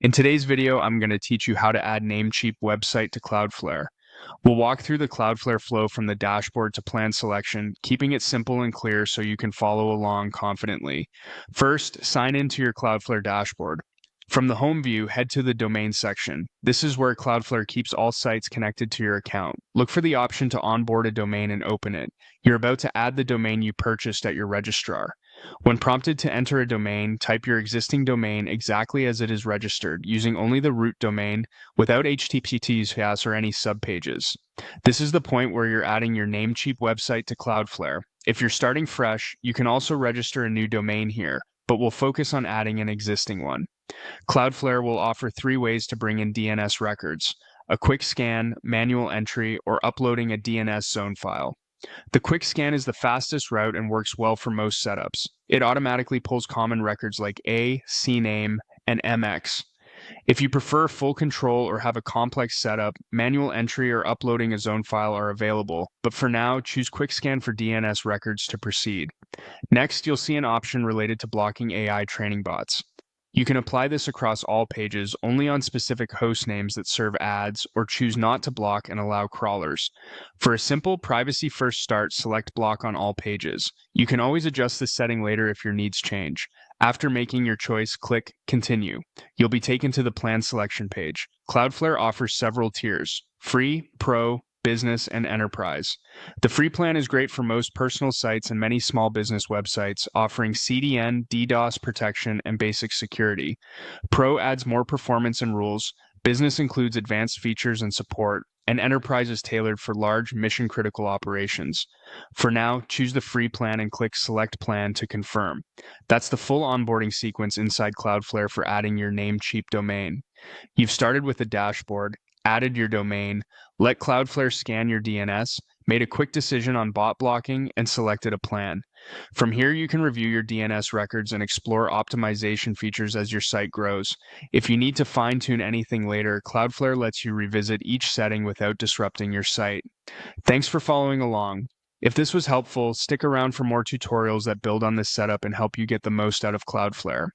In today's video, I'm going to teach you how to add Namecheap website to Cloudflare. We'll walk through the Cloudflare flow from the dashboard to plan selection, keeping it simple and clear so you can follow along confidently. First, sign into your Cloudflare dashboard. From the home view, head to the domain section. This is where Cloudflare keeps all sites connected to your account. Look for the option to onboard a domain and open it. You're about to add the domain you purchased at your registrar. When prompted to enter a domain, type your existing domain exactly as it is registered, using only the root domain without HTTPS or any subpages. This is the point where you're adding your Namecheap website to Cloudflare. If you're starting fresh, you can also register a new domain here, but we'll focus on adding an existing one. Cloudflare will offer 3 ways to bring in DNS records: a quick scan, manual entry, or uploading a DNS zone file. The quick scan is the fastest route and works well for most setups. It automatically pulls common records like A, CNAME, and MX. If you prefer full control or have a complex setup, manual entry or uploading a zone file are available, but for now, choose quick scan for DNS records to proceed. Next, you'll see an option related to blocking AI training bots. You can apply this across all pages only on specific host names that serve ads, or choose not to block and allow crawlers. For a simple privacy-first start, select block on all pages. You can always adjust this setting later if your needs change. After making your choice, click Continue. You'll be taken to the plan selection page. Cloudflare offers several tiers: free, pro, business, and enterprise. The free plan is great for most personal sites and many small business websites, offering CDN, DDoS protection, and basic security. Pro adds more performance and rules. Business includes advanced features and support, and enterprise is tailored for large, mission-critical operations. For now, choose the free plan and click Select Plan to confirm. That's the full onboarding sequence inside Cloudflare for adding your Namecheap domain. You've started with the dashboard, added your domain, let Cloudflare scan your DNS, made a quick decision on bot blocking, and selected a plan. From here, you can review your DNS records and explore optimization features as your site grows. If you need to fine-tune anything later, Cloudflare lets you revisit each setting without disrupting your site. Thanks for following along. If this was helpful, stick around for more tutorials that build on this setup and help you get the most out of Cloudflare.